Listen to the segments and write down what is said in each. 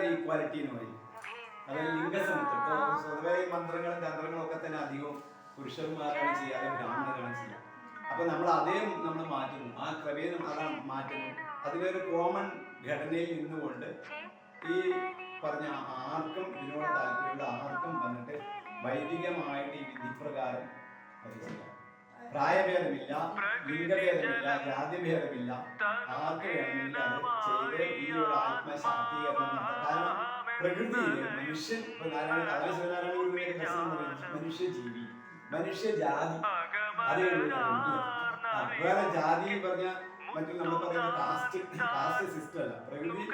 Equality എന്ന് പറയും. അതായത് ലിംഗസമത്വം. ഇപ്പോൾ സ്വതവേ മന്ത്രങ്ങളും തന്ത്രങ്ങളും ഒക്കെ തന്നെ അധികവും പുരുഷന്മാരാണ് ചെയ്യാതെ ബ്രാഹ്മണരാണ് ചെയ്യുക. അപ്പൊ നമ്മൾ അതേ നമ്മൾ മാറ്റുന്നു, ആ ക്രമേണം അതാണ് മാറ്റുന്നു. അതിലൊരു കോമൺ ഘടനയിൽ നിന്നുകൊണ്ട് ഈ പറഞ്ഞ ആർക്കും ഇതിനോട് താല്പര്യമുള്ള ആർക്കും വന്നിട്ട് വൈദികമായിട്ട് ഈ വിധിപ്രകാരം അത് ചെയ്യാം. പ്രായഭേദമില്ല, ലിംഗഭേദമില്ല, ജാതിഭേദമില്ല, ആർക്ക് വേണമെങ്കിൽ അത് ചെയ്ത് ഈ ഒരു ആത്മശാക്തീകരണം നടത്താം. കാരണം പ്രകൃതിയിൽ മനുഷ്യൻ മനുഷ്യജീവി, മനുഷ്യജാതി, അതേ വേറെ ജാതി പറഞ്ഞ മറ്റു നമ്മൾ പറയുന്ന കാസ്റ്റ് സിസ്റ്റം അല്ല. പ്രകൃതി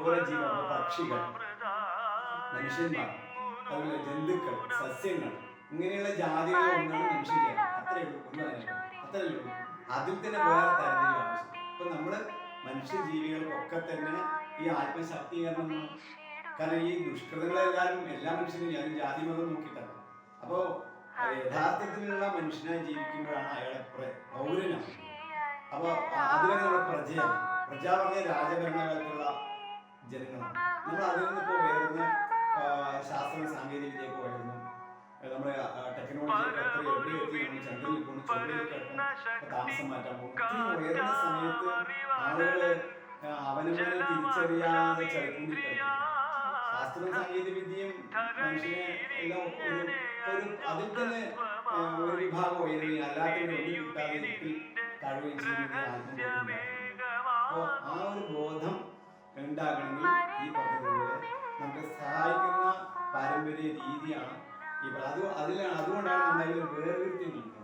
ഓരോ ജീവ, പക്ഷികൾ, മനുഷ്യന്മാർ, അതുപോലെ ജന്തുക്കൾ, സസ്യങ്ങൾ, ഇങ്ങനെയുള്ള ജാതികൾ ഒന്നാണ് മനുഷ്യജാതി. അത്രയേ ഉള്ളൂ, അത്രയേ ഉള്ളൂ. അതിൽ തന്നെ വേറെ തരത്തിൽ ആവശ്യം. ഇപ്പൊ നമ്മള് മനുഷ്യജീവികൾക്കൊക്കെ തന്നെ ഈ ആത്മശാക്തീകരണം. കാരണം ഈ ദുഷ്കൃതങ്ങളെല്ലാവരും എല്ലാ മനുഷ്യരും ഞാനും ജാതി മതം നോക്കിയിട്ടല്ല. അപ്പോ യഥാർത്ഥത്തിലുള്ള മനുഷ്യനായി ജീവിക്കുമ്പോഴാണ് അയാളെ പൗരനാണ്. അപ്പൊ അതുവരെ നമ്മുടെ പ്രജയാണ്. പ്രജ പറഞ്ഞ രാജഭരണകാലത്തുള്ള ജനങ്ങളാണ്. നമ്മൾ അതിൽ നിന്നിപ്പോ ഉയർന്ന് ശാസ്ത്ര സാങ്കേതിക വിദ്യയൊക്കെ ഉയർന്നു, നമ്മുടെ ടെക്നോളജി എവിടെ എത്തി, നമ്മൾ ചന്ദ്രനിൽ പോകുന്നു, ചൊവ്വയിലേക്ക് താമസം മാറ്റാൻ പോകുന്നു. ഉയർന്ന സമയത്ത് ആളുകള് അവനവനെ തിരിച്ചറിയാതെ ചലിക്കൊണ്ടിരിക്കുന്നു. ശാസ്ത്രവും സാങ്കേതിക വിദ്യയും മനുഷ്യനെ എല്ലാം ഒരു അതിൽ തന്നെ ഒരു വിഭാഗം ഉയരുകയും അല്ലാത്തവരെ ഒന്നും കിട്ടാതെ താഴുകയും ചെയ്യുന്നത് അപ്പോൾ ആ ഒരു ബോധം ഉണ്ടാകണമെങ്കിൽ ഈ പറഞ്ഞതുപോലെ നമുക്ക് സഹായിക്കുന്ന പാരമ്പര്യ രീതിയാണ് ഈ അതുകൊണ്ടാണ് നമ്മൾ വേർതിരിക്കുന്നുണ്ട്.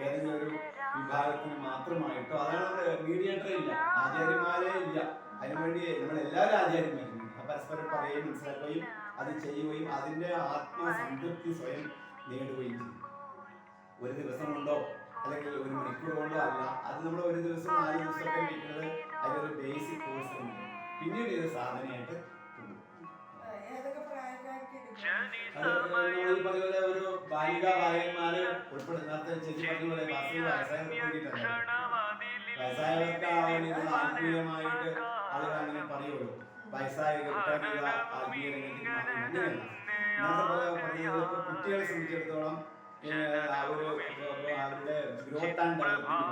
ഏതെങ്കിലും ഒരു വിഭാഗത്തിന് മാത്രമായിട്ടോ, അതാണ് നമ്മുടെ മീഡിയേറ്ററേ ഇല്ല, ആചാര്യന്മാരേ ഇല്ല. അതിനുവേണ്ടി നമ്മൾ എല്ലാവരും ആചാര്യന്മാരുണ്ട്. പരസ്പരം പറയുകയും മനസ്സിലാക്കുകയും അത് ചെയ്യുകയും അതിന്റെ ആത്മസംതൃപ്തി സ്വയം നേടുകയും ചെയ്യും. ഒരു ദിവസം കൊണ്ടോ അല്ലെങ്കിൽ ഒരു മണിക്കൂർ കൊണ്ടോ അല്ല, അത് നമ്മൾ ഒരു ദിവസം 4 ദിവസമൊക്കെ ഇരിക്കുന്നത് അതിലൊരു ബേസിക് കോഴ്സ് ഉണ്ട്. പിന്നീട് ഇത് സാധനയായിട്ട് അതുപോലെ ഒരു ബാലിക ബാലന്മാര് ഉൾപ്പെടുന്ന ചേച്ചി പറഞ്ഞ വയസ്സായവർക്ക് ആത്മീയമായിട്ട് ആളുകൾ അങ്ങനെ പറയുള്ളൂ. വയസ്സായ ആത്മീയ രംഗത്തേക്ക് അങ്ങനെയല്ല. കുട്ടികളെ സംബന്ധിച്ചിടത്തോളം അവരുടെ ഗ്രോത്ത് ആൻഡ് ഡെവലപ്മെന്റ്,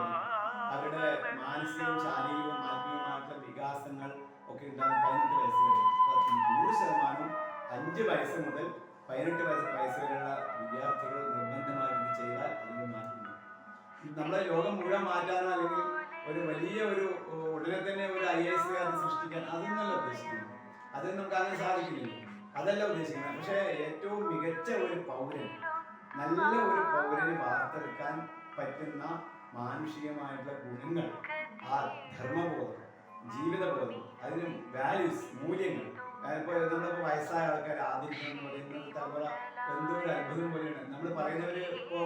അവരുടെ മാനസികവും ശാരീരികവും ആത്മീയമായിട്ടുള്ള വികാസങ്ങൾ ഒക്കെ ഉണ്ടാകും 18 വയസ്സ് വരെ. 100% 5 വയസ്സ് മുതൽ 18 വയസ്സ് വരെയുള്ള വിദ്യാർത്ഥികൾ നിർബന്ധമായി ഇത് ചെയ്താൽ അതിന് മാറ്റുന്നു. നമ്മളെ ലോകം മുഴുവൻ മാറ്റാനോ അല്ലെങ്കിൽ ഒരു വലിയ ഒരു ഉടനെ തന്നെ ഒരു IAS സൃഷ്ടിക്കാൻ അതൊന്നല്ല ഉദ്ദേശിക്കുന്നത്. അത് നമുക്ക് അങ്ങനെ സാധിക്കില്ല, അതല്ല ഉദ്ദേശിക്കുന്നത്. പക്ഷെ ഏറ്റവും മികച്ച ഒരു പൗരൻ, നല്ല ഒരു പൗരനെ വാർത്തെടുക്കാൻ പറ്റുന്ന മാനുഷികമായിട്ടുള്ള ഗുണങ്ങൾ, ആ ധർമ്മബോധം, ജീവിതബോധം, അതിന് വാല്യൂസ്, മൂല്യങ്ങൾ. ഇപ്പോൾ നമ്മളിപ്പോൾ വയസ്സായ ആൾക്കാർ ആദരിക്കണം എന്ന് പറയുന്നത് തലമുറ എന്തോ ഒരു അത്ഭുതം പോലെയാണ്. നമ്മൾ പറയുന്നവര് ഇപ്പോൾ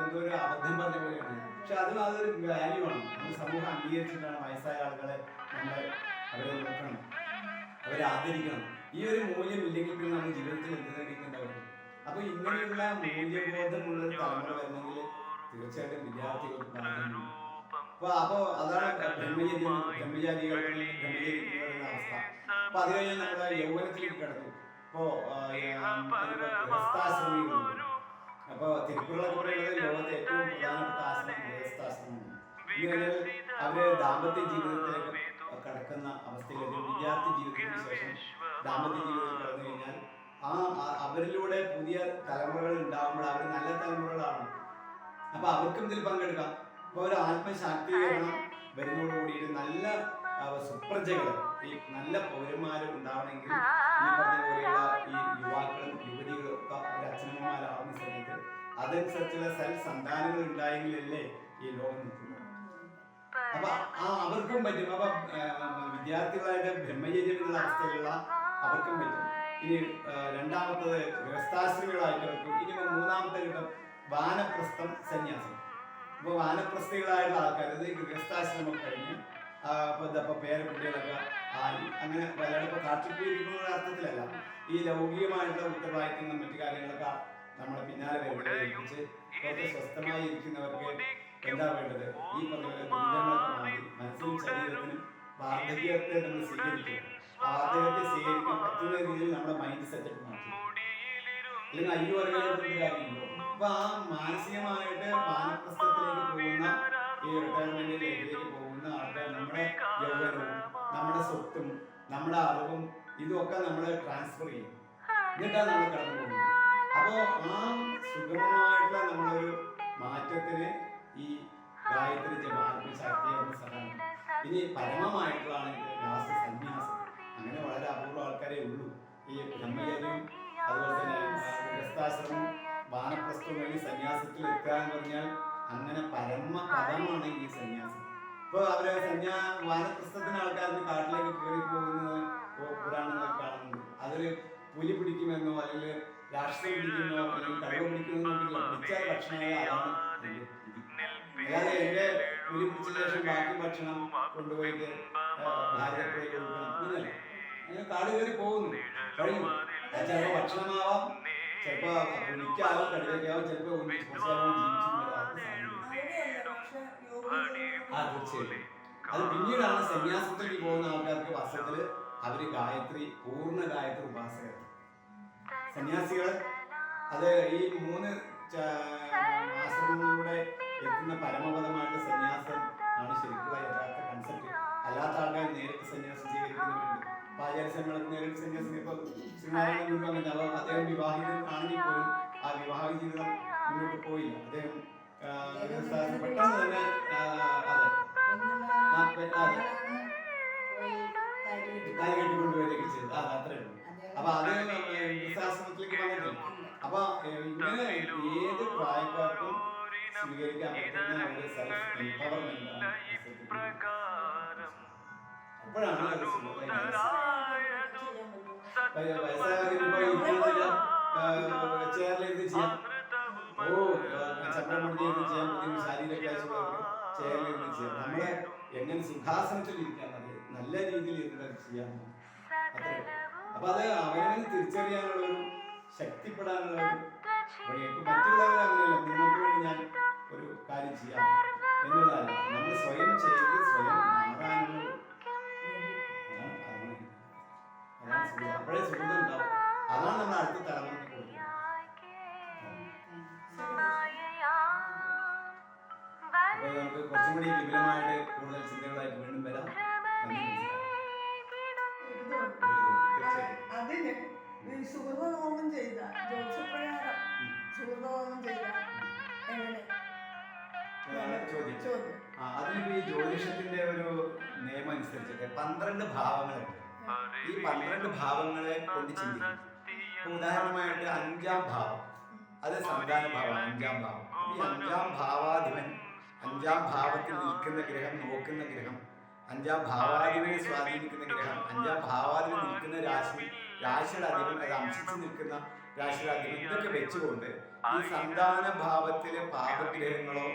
എന്തോ ഒരു അബദ്ധം പറഞ്ഞ പോലെയാണ്. പക്ഷെ അതൊരു വാല്യൂ ആണ്. നമ്മൾ സമൂഹം അംഗീകരിച്ചിട്ടാണ് വയസ്സായ ആളുകളെ അവരെ നോക്കണം, അവരെ ആദരിക്കണം. ഈ ഒരു മൂല്യം ഇല്ലെങ്കിൽ പിന്നെ നമ്മൾ ജീവിതത്തിൽ എന്ത് നേടിയിട്ടുണ്ടാവും. അപ്പൊ ഇങ്ങനെയുള്ള മൂല്യബോധമുള്ള ഒരു തലമുറ വരണമെങ്കിൽ തീർച്ചയായിട്ടും വിദ്യാർത്ഥികൾക്ക് പ്രാധാന്യം. അപ്പൊ അതാണ് ബ്രഹ്മചാരികൾ ബ്രഹ്മചാരികളുടെ അവസ്ഥ. അപ്പൊ അത് കഴിഞ്ഞാൽ നമ്മുടെ യൗവനത്തിലേക്ക് കടന്നു. ഇപ്പോ ഗൃഹസ്ഥാശ്രമികളുണ്ട്. അപ്പൊ തിരുക്കുറളൊക്കെ പറയുന്നത് ലോകത്തെ ഏറ്റവും പ്രധാനപ്പെട്ട ആശ്രമം ഗൃഹസ്ഥാശ്രമമാണ്. ഇങ്ങനെ അവര് ദാമ്പത്യ ജീവിതത്തിലേക്ക് കടക്കുന്ന അവസ്ഥയിലേക്ക്, വിദ്യാർത്ഥി ജീവിതത്തിന് ശേഷം ദാമ്പത്യ ജീവിതത്തിൽ കടന്നു കഴിഞ്ഞാൽ അവരിലൂടെ പുതിയ തലമുറകൾ ഉണ്ടാകുമ്പോൾ അവർ നല്ല തലമുറകളാണ്. അപ്പൊ അവർക്കും ഇതിൽ പങ്കെടുക്കാം. അപ്പൊ ഒരു ആത്മശാക്തീകരണം വരുന്നതോടുകൂടിയിട്ട് നല്ല സുപ്രജകൾ, ഈ നല്ല പൗരന്മാരും ഉണ്ടാവണമെങ്കിൽ ഈ പറഞ്ഞ പോലെയുള്ള ഈ യുവാക്കളും യുവതികളും ഒക്കെ ഒരു അച്ഛനമ്മമാരാവുന്ന സമയത്ത് അതനുസരിച്ചുള്ള സന്താനങ്ങൾ ഉണ്ടായെങ്കിലല്ലേ ഈ ലോകം നിൽക്കുന്നത്. അപ്പൊ അവർക്കും പറ്റും. അപ്പൊ വിദ്യാർത്ഥികളായിട്ട് ബ്രഹ്മചര്യം എന്നുള്ള അവസ്ഥയിലുള്ള അവർക്കും പറ്റും. ഇനി രണ്ടാമത്തത് ഗൃഹസ്ഥാശ്രമികളായിട്ട്, ഇനി മൂന്നാമത്തെ ഘട്ടം വാനപ്രസ്ഥം സന്യാസം. ഇപ്പൊ വാനപ്രസ്ഥികളായിട്ടുള്ള ആൾക്കാർ ഗൃഹസ്ഥാശ്രമം കഴിഞ്ഞ് ഇപ്പൊ പേരക്കുട്ടികളൊക്കെ ആയി അങ്ങനെ പലയിടത്തും കാട്ടിപ്പോയിരിക്കുന്ന അർത്ഥത്തിലല്ല, ഈ ലൗകികമായിട്ടുള്ള ഉത്തരവാദിത്തങ്ങളും മറ്റു കാര്യങ്ങളൊക്കെ നമ്മളെ പിന്നാലെ ഏൽപ്പിച്ച് കുറച്ച് സ്വസ്ഥമായി ഇരിക്കുന്നവർക്ക് എന്താ വേണ്ടത്? ഈ പറഞ്ഞ ദുരിതങ്ങളൊക്കെ മാറി മനസ്സിനും ശരീരത്തിനും വാർദ്ധക്യത്തെ നമ്മൾ സ്വീകരിക്കുക. അദ്ദേഹത്തെ സ്വീകരിക്കാൻ പറ്റുന്ന രീതിയിൽ നമ്മുടെ മൈൻഡ് സെറ്റപ്പ് മാറ്റി, അല്ലെങ്കിൽ അയ്യോ അറിയാത്ത കാര്യമുണ്ടോ. അപ്പൊ ആ മാനസികമായിട്ട് വാനപ്രസ്ഥത്തിലേക്ക് പോകുന്ന ഈ റിട്ടയർമെന്റ് ലൈഫിലേക്ക് പോകുന്ന ആൾക്കാർ നമ്മുടെ യൗവനവും നമ്മുടെ സ്വത്തും നമ്മുടെ അറിവും ഇതൊക്കെ നമ്മൾ ട്രാൻസ്ഫർ ചെയ്യും, എന്നിട്ടാണ് നമ്മൾ കടന്നു പോകുന്നത്. അപ്പോൾ ആ സുഗമമായിട്ടുള്ള നമ്മളൊരു മാറ്റത്തിന് ഈ ഗായത്രി ജപം ശക്തിയായിട്ട് സഹായിക്കും. ഇനി പരമമായിട്ടുള്ളതാണ് ലാസ്റ്റ് സന്യാസം. അങ്ങനെ വളരെ അപൂർവ ആൾക്കാരെ ഉള്ളൂ. ഈ ബ്രഹ്മചര്യം അതുപോലെ തന്നെ ഗൃഹസ്ഥാശ്രമം വാനപ്രസ്ഥം വഴി സന്യാസത്തിൽ എത്തുക എന്ന് പറഞ്ഞാൽ അങ്ങനെ പരമ പദമാണ് ഈ സന്യാസം. ഇപ്പോൾ അവര് വാനപ്രസ്ഥത്തിന് ആൾക്കാർക്ക് കാട്ടിലേക്ക് കയറി പോകുന്നത് പുരാണങ്ങളിൽ കാണുന്നുണ്ട്. അതൊരു പുലി പിടിക്കുമെന്നോ അല്ലെങ്കിൽ രാഷ്ട്രീയം പിടിക്കുന്നോ അല്ലെങ്കിൽ കഴിവ് പിടിക്കുന്നോ പിടിച്ചാൽ ഭക്ഷണമായ ആളാണ്. അല്ലാതെ എന്റെ പുലി പിടിച്ച ശേഷം ബാക്കി ഭക്ഷണം കൊണ്ടുപോയിട്ട് ഭാര്യപ്പുഴ കൊടുക്കണം, അങ്ങനെ കാട് കയറി പോകുന്നു കഴിയും. ചിലപ്പോ ഭക്ഷണമാവാം, ചിലപ്പോ പുലിക്കാവും, കടുവയ്ക്കാവും, ചിലപ്പോ തീർച്ചയായും. അത് പിന്നീടാണ് സന്യാസത്തിലേക്ക് പോകുന്ന ആൾക്കാർക്ക് വാസ്തവത്തില് അവര് ഗായത്രി പൂർണ്ണ ഗായത്രി ഉപാസകർ സന്യാസികൾ. അത് ഈ 3 ആശ്രമങ്ങളിലൂടെ എത്തുന്ന പരമപദമായിട്ട് സന്യാസം ആണ് ശരിക്കുള്ള യഥാർത്ഥ കൺസെപ്റ്റ്. അല്ലാത്ത ആൾക്കാർ നേരിട്ട് സന്യാസം സ്വീകരിക്കുന്നവരുണ്ട്. ആചാര്യസങ്ങൾക്ക് നേരിട്ട് സന്യാസം ഇപ്പൊ ശ്രീനാരായണ ഗുരു അങ്ങനെ അദ്ദേഹം വിവാഹിതൻ ആണെങ്കിൽ പോലും ആ വിവാഹ ജീവിതം മുന്നോട്ട് പോയില്ല. അദ്ദേഹം പെട്ടെന്ന് തന്നെ താലി കെട്ടിക്കൊണ്ടുവരികയൊക്കെ ചെയ്തു. അത്രേ ഉള്ളൂ. അപ്പൊ അത് ഗൃഹസ്ഥാശ്രമത്തിലേക്ക് വന്നിട്ടില്ല. അപ്പൊ ഇങ്ങനെ ഏത് പ്രായക്കാർക്കും സ്വീകരിക്കാൻ പറ്റുന്ന ഒരു സെൽഫ് എംപവർമെന്റ് ആണ്. അപ്പോഴാണ് ചെയറിലിരുന്ന് ചെയ്യാം, ചക്രമൂർത്തി ചെയ്യാൻ പറ്റും, ശാരീരിക ചെയറിലിരുന്ന് ചെയ്യാം. നമ്മളെ എങ്ങനെ സിംഹാസനത്തിലിരിക്കാൻ മതി, നല്ല രീതിയിൽ ഇരുന്നത് ചെയ്യാൻ. അത്രേ. അപ്പൊ അത് അവനെ തിരിച്ചറിയാനുള്ളൊരു ശക്തിപ്പെടാനുള്ള മറ്റുള്ളവരെ അങ്ങനെയല്ല, നിങ്ങൾക്ക് വേണ്ടി ഞാൻ ഒരു കാര്യം ചെയ്യാം എന്നുള്ളതല്ല, നമ്മൾ സ്വയം ചെയ്ത് സ്വയം മാറാനുള്ള അപ്പോഴേ സുഖം ഉണ്ടാവും. അതാണ് നമ്മൾ അടുത്ത തലമുറയ്ക്ക് കൊടുക്കുന്നത്. അപ്പൊ നമുക്ക് കുറച്ചും കൂടി വിപുലമായിട്ട് കൂടുതൽ ചിന്തകളായിട്ട് വീണ്ടും വരാം. അതിന് സുഹൃതഹോമം ചെയ്ത ജ്യോതിഷപ്രകാരം സുഹൃതഹോമം ചെയ്ത എങ്ങനെ ചോദ്യം. അതിനിപ്പോ ഈ ജ്യോതിഷത്തിന്റെ ഒരു നിയമം അനുസരിച്ചിട്ട് 12 ഭാവങ്ങളുണ്ട്. ഈ 12 ഭാവങ്ങളെ കൊണ്ട് ചിന്തിക്കും. ഉദാഹരണമായിട്ട് 5-ാം ഭാവം, അത് സന്താന ഭാവമാണ്. 5-ാം ഭാവം, ഈ 5-ാം ഭാവാധിപൻ 5-ാം ഭാവത്തിൽ നിൽക്കുന്ന ഗ്രഹം, നോക്കുന്ന ഗ്രഹം, 5-ാം ഭാവാധിപനെ സ്വാധീനിക്കുന്ന ഗ്രഹം, 5-ാം ഭാവാധിപൻ നിൽക്കുന്ന രാശി, രാശിയുടെ അധിപൻ അത് അംശിച്ച് നിൽക്കുന്ന രാശിയുടെ അധിപൻ, ഇതൊക്കെ വെച്ചുകൊണ്ട് ഈ സന്താന ഭാവത്തിലെ പാപഗ്രഹങ്ങളോ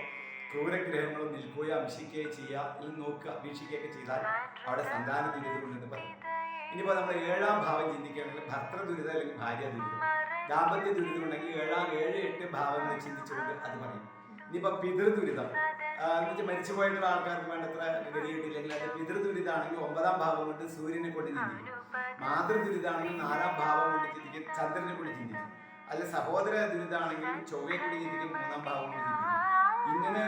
ക്രൂരഗ്രഹങ്ങളോ നിൽക്കുകയോ അംശിക്കുകയോ ചെയ്യുക, അല്ലെങ്കിൽ നോക്കുക, വീക്ഷിക്കുകയൊക്കെ ചെയ്താൽ അവിടെ സന്താന ദുരിതമുണ്ടെന്ന് പറയും. ഇനിയിപ്പോൾ നമ്മൾ 7-ാം ഭാവം ചിന്തിക്കുകയാണെങ്കിൽ ഭർത്തൃ ദുരിതം അല്ലെങ്കിൽ ഭാര്യ ദുരിതം, ദാമ്പത്യ ദുരിതം ഉണ്ടെങ്കിൽ 7-8 ഭാവങ്ങൾ ചിന്തിച്ചുകൊണ്ട് അത് പറയും. ഇനിയിപ്പോൾ പിതൃദുരിതം എന്നുവെച്ചാൽ മരിച്ചുപോയിട്ടുള്ള ആൾക്കാർക്ക് വേണ്ടത്ര ഗതിയിട്ടില്ലെങ്കിൽ അത് പിതൃദുരിതാണെങ്കിൽ 9-ാം ഭാവം കൊണ്ട് സൂര്യനെ കൊണ്ട് ചിന്തിക്കും. മാതൃദുരിതാണെങ്കിൽ 4-ാം ഭാവം കൊണ്ട് ചിന്തിക്കും, ചന്ദ്രനെ കൊണ്ട് ചിന്തിക്കും. അല്ല സഹോദര ദുരിതാണെങ്കിൽ ചൊവ്വയെ കൂടി ചിന്തിക്കും, 3-ാം ഭാവം കൊണ്ട് ചിന്തിക്കും. ഇങ്ങനെ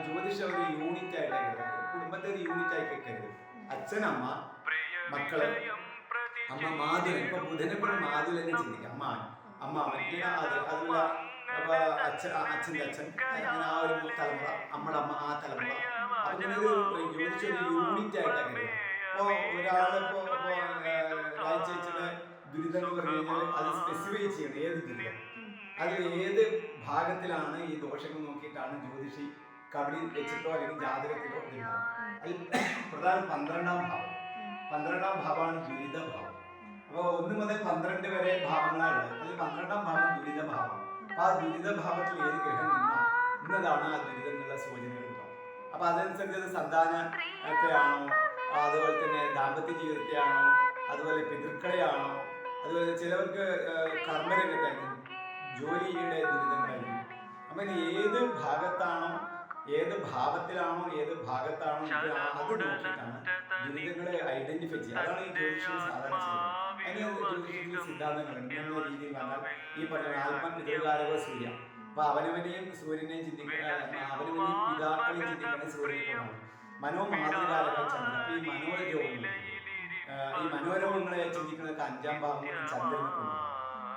ജ്യോതിഷം ഒരു യൂണിറ്റ് ആയിട്ട് കുടുംബത്തെ ഒരു യൂണിറ്റ് ആയി വെക്കരുത്. അച്ഛൻ, അമ്മ, മക്കള്, അമ്മ മാതുലൻ. ഇപ്പൊ ബുധനെ കൊണ്ട് മാതുലനെ ചിന്തിക്കാം, അമ്മ അതുപോലെ അച്ഛൻ്റെ അച്ഛൻ, അങ്ങനെ ആ ഒരു തലമുറ, നമ്മുടെ അമ്മ ആ തലമുറ. അങ്ങനെ ഒരു ജ്യോതിഷം ഒരു യൂണിറ്റ് ആയിട്ടൊക്കെ. ഇപ്പോ ഒരാളിപ്പോ രാജ്യയുടെ ദുരിതം എന്ന് പറഞ്ഞു കഴിഞ്ഞാൽ അത് സ്പെസിഫൈ ചെയ്യണം, ഏത് ദുരിതം, അതിൽ ഏത് ഭാഗത്തിലാണ് ഈ ദോഷങ്ങൾ നോക്കിയിട്ടാണ് ജ്യോതിഷി കബഡി വെച്ചിട്ടോ അല്ലെങ്കിൽ ജാതകത്തിലോ ദുരിതം. അതിൽ പ്രധാനം 12-ാം ഭാവം. 12-ാം ഭാവമാണ് ദുരിതഭാവം. അപ്പോൾ 1 മുതൽ 12 വരെ ഭാവങ്ങളാണ്. അതിൽ 12-ാം ഭാവം ദുരിതഭാവം. അപ്പൊ ആ ദുരിതഭാവത്തിൽ ഏത് ഗ്രഹം ഇന്നതാണ് ആ ദുരിതം എന്നുള്ള സൂചനകൾ ഉണ്ടാവും. അപ്പൊ അതനുസരിച്ച് അത് സന്താനത്തെ ആണോ, അതുപോലെ തന്നെ ദാമ്പത്യ ജീവിതത്തെയാണോ, അതുപോലെ പിതൃക്കളെയാണോ, അതുപോലെ ചിലവർക്ക് കർമ്മരംഗത്തായിരിക്കും, ജോലിയുടെ ദുരിതങ്ങളായിരിക്കും. അങ്ങനെ ഏത് ഭാഗത്താണോ, ഏത് ഭാവത്തിലാണോ, ഏത് ഭാഗത്താണോ അത് നോക്കിയിട്ടാണ് ദുരിതങ്ങളെ ഐഡന്റിഫൈ ചെയ്യുക. അതാണ് ഈ ജ്യോതിഷം സാധാരണ ചെയ്യുന്നത്. അതിന് ജ്യോതിഷത്തിൽ സിദ്ധാന്തങ്ങളുണ്ട്. ഇന്ന രീതിയിൽ വന്നാൽ ഈ പറഞ്ഞ ആത്മപിതൃകാരകോ സൂര്യ. അപ്പൊ അവനവനെയും സൂര്യനെയും ചിന്തിക്കുക, അവനവനെയും പിതാക്കളെയും ചിന്തിക്കുന്ന സൂര്യനെയാണ്. മനോമാതൃകാരക ചന്ദ്രൻ. അപ്പൊ ഈ മനോരോഗങ്ങൾ, ഈ മനോരോഗങ്ങളെ ചിന്തിക്കുന്നതൊക്കെ 5ാം ഭാവം ചന്ദ്രനുണ്ട്.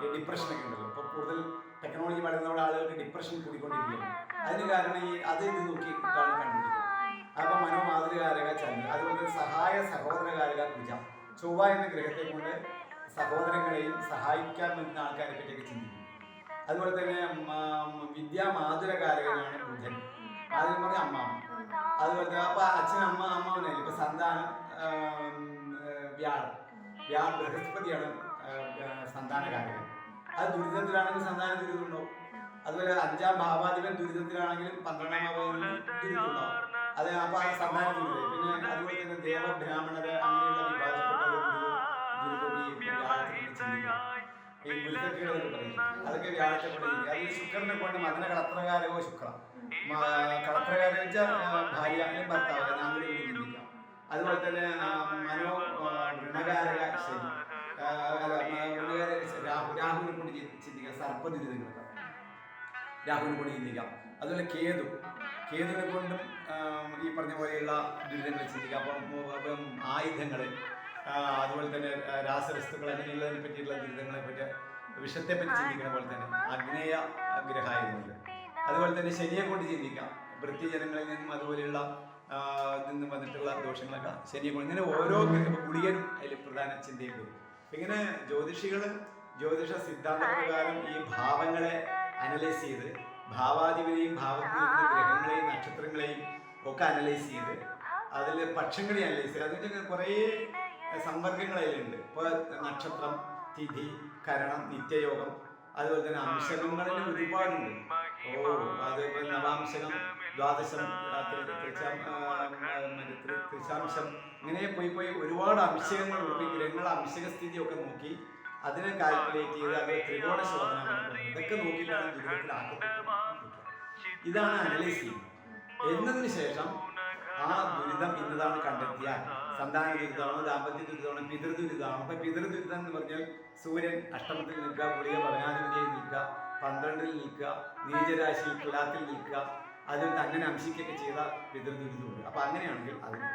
ഈ ഡിപ്രഷനൊക്കെ ഉണ്ടല്ലോ. ഇപ്പൊ കൂടുതൽ ടെക്നോളജി വളരുന്ന ആളുകൾക്ക് ഡിപ്രഷൻ കൂടിക്കൊണ്ടിരിക്കുകയാണ്. അതിന് കാരണം ഈ അത് ഇത് നോക്കിയിട്ടാണ് കണ്ടിരിക്കുന്നത്. അപ്പൊ മനോമാതൃകാരക ചന്ദ്രൻ. അതുപോലെ സഹായ സഹോദരകാരക കുജ. ചൊവ്വ എന്ന ഗ്രഹത്തെ കൊണ്ട് സഹോദരങ്ങളെയും സഹായിക്കാൻ പറ്റുന്ന ആൾക്കാരെ പറ്റിയൊക്കെ ചിന്തിക്കും. അതുപോലെ തന്നെ വിദ്യാമാതുരകാരകനാണ് ബുധൻ. അതിന് പറഞ്ഞ അമ്മാവൻ. അതുപോലെ തന്നെ അപ്പൊ അച്ഛൻ അമ്മാവനല്ലേ. ഇപ്പൊ സന്താനം വ്യാഴം ബൃഹസ്പതിയാണ് സന്താനകാരകൻ. അത് ദുരിതത്തിലാണെങ്കിൽ സന്താന ദുരിതമുണ്ടാവും. അതുപോലെ 5ാം ഭാവാധിപൻ ദുരിതത്തിലാണെങ്കിലും 12ാം ഭാവാധിപൻ ദുരിതമുണ്ടാവും. അത് അപ്പൊ ആ സന്താന ദുരിതം. പിന്നെ അതുപോലെ തന്നെ ദേവബ്രാഹ്മണര് അങ്ങനെയുള്ള വിഭാഗപ്പെട്ട ഈ ഗുരുതക്കേടുകൾ പറയും. അതൊക്കെ വ്യാഴത്തെ കൊണ്ടിരിക്കുക. അതിൽ ശുക്രനെ കൊണ്ട് മകന കളത്രകാരകോ ശുക്ര. കളത്രകാരൻ വെച്ചാൽ ഭാര്യ അല്ലെങ്കിൽ ഭർത്താവ്, അങ്ങനെ ചിന്തിക്കാം. അതുപോലെ തന്നെ മനോ ഋണകാരക ശരി, രാഹുവിനെ കൊണ്ട് ചിന്തിക്കാം. സർപ്പദുരിതങ്ങൾ രാഹുവിനെ കൊണ്ട് ചിന്തിക്കാം. അതുപോലെ കേതുവിനെ കൊണ്ടും ഈ പറഞ്ഞ പോലെയുള്ള ദുരിതങ്ങൾ ചിന്തിക്കാം. അപ്പം ആയുധങ്ങൾ, അതുപോലെ തന്നെ രാസവസ്തുക്കൾ, അങ്ങനെയുള്ളതിനെ പറ്റിയുള്ള ദുരിതങ്ങളെ പറ്റി, വിഷത്തെ പറ്റി ചിന്തിക്കുന്ന പോലെ തന്നെ അഗ്നേയ ഗ്രഹമായതുകൊണ്ട്. അതുപോലെ തന്നെ ശനിയെ കൊണ്ട് ചിന്തിക്കാം. വൃത്തിജനങ്ങളിൽ നിന്നും അതുപോലെയുള്ള നിന്നും വന്നിട്ടുള്ള ദോഷങ്ങളൊക്കെ ശനിയെ കൊണ്ട്. ഇങ്ങനെ ഓരോ ഗുളികനും അതിൽ പ്രധാന ചിന്തയിൽ വരും. ഇങ്ങനെ ജ്യോതിഷ സിദ്ധാന്ത പ്രകാരം ഈ ഭാവങ്ങളെ അനലൈസ് ചെയ്ത്, ഭാവാധിപനെയും ഭാവത്തിൽ ഗ്രഹങ്ങളെയും നക്ഷത്രങ്ങളെയും ഒക്കെ അനലൈസ് ചെയ്ത്, അതിൽ പക്ഷങ്ങളെ അനലൈസ് ചെയ്ത്, അതിൻ്റെ കുറേ സമ്പർക്കങ്ങളതിലുണ്ട്. ഇപ്പോൾ നക്ഷത്രം, തിഥി, കരണം, നിത്യയോഗം, അതുപോലെ തന്നെ അംശകങ്ങളിൽ ഒരുപാടുണ്ട്. അത് നവാംശകം, ദ്വാദശം, ത്രിശാംശം, ഇങ്ങനെ പോയി ഒരുപാട് അംശകങ്ങളുണ്ട്. ഗ്രഹങ്ങളുടെ അംശകസ്ഥിതിയൊക്കെ നോക്കി അതിനെ കാൽക്കുലേറ്റ് ചെയ്ത് അത് ത്രികോണ ശോധന, ഇതൊക്കെ നോക്കിയിട്ടാണ് ദുരിതത്തിലാക്കുന്നത്. ഇതാണ് അനലൈസ് ചെയ്യുന്നത്. എന്നതിന് ശേഷം ആ ദുരിതം ഇന്നതാണ് കണ്ടെത്തിയാൽ സന്താന ദുരിതമാണോ, ദാമ്പത്യ ദുരിതമാണോ, പിതൃദുരിതമാണോ. അപ്പൊ പിതൃദുരിതം എന്ന് പറഞ്ഞാൽ സൂര്യൻ അഷ്ടമത്തിൽ നിൽക്കുക, പുളിയ ഭവനാധിപതിയായി നിൽക്കുക, 12ൽ നിൽക്കുക, നീചരാശി തുലാത്തിൽ നിൽക്കുക, അതിൽ അങ്ങനെ അംശിക്കൊക്കെ ചെയ്ത പിതൃദുരിതമുണ്ട്. അപ്പൊ അങ്ങനെയാണെങ്കിൽ അതിന്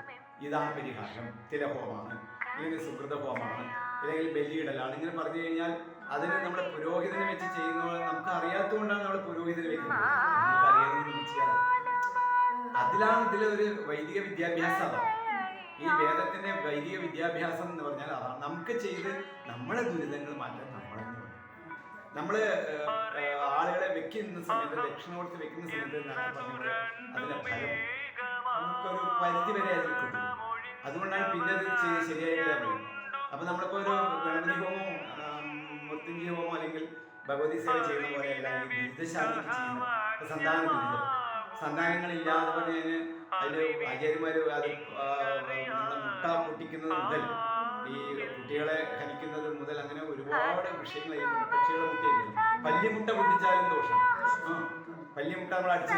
ഇതാണ് പരിഹാരം. തിലഹോമാണ്, അല്ലെങ്കിൽ സുഹൃതഹോമാണ്, അല്ലെങ്കിൽ ബലിയിടലാണ്. ഇങ്ങനെ പറഞ്ഞു കഴിഞ്ഞാൽ അതിന് നമ്മുടെ പുരോഹിതനെ വെച്ച് ചെയ്യുന്നത് നമുക്ക് അറിയാത്തതുകൊണ്ടാണ് നമ്മൾ പുരോഹിതനെ വെക്കുന്നത്. നമുക്ക് അറിയാവുന്ന ചെയ്യാറ്. അതിലാണ് ഇതിലൊരു വൈദിക വിദ്യാഭ്യാസം. അതാണ് ഈ വേദത്തിന്റെ വൈദിക വിദ്യാഭ്യാസം എന്ന് പറഞ്ഞാൽ. അതാണ് നമുക്ക് ചെയ്ത് നമ്മുടെ ദുരിതങ്ങൾ മാറ്റാൻ നമ്മള് ആളുകളെ വെക്കുന്ന സമയത്ത്, ദക്ഷിണ കൊടുത്ത് വെക്കുന്ന സമയത്ത് അതിന്റെ ഫലം നമുക്കൊരു പരിധി വരെ അതിൽ കിട്ടും. അതുകൊണ്ടാണ് പിന്നെ അത് ശരിയായിട്ടില്ല പറയും. അപ്പൊ നമ്മളിപ്പോ ഒരു ഗണപതി ഹോമോ, മൃത്യുഞ്ജയ ഹോമോ അല്ലെങ്കിൽ ഭഗവതി സേവ ചെയ്യുന്ന പോലെയല്ല ഈ ദുരിതശാന്തിക്ക് ചെയ്യുന്നത്. സന്താന ദുരിതം, സന്താനങ്ങളില്ലാതെ പറഞ്ഞതിന് അതിന് ആചാര്യന്മാര് അത് മുട്ട പൊട്ടിക്കുന്നത് മുതൽ ഈ കുട്ടികളെ ഹനിക്കുന്നത് മുതൽ അങ്ങനെ ഒരുപാട് വിഷയങ്ങൾ. പക്ഷികളെ മുട്ടയില്ല, പല്ലിമുട്ട പൊട്ടിച്ചാലും ദോഷം. പല്ലിമുട്ട നമ്മൾ അടിച്ചു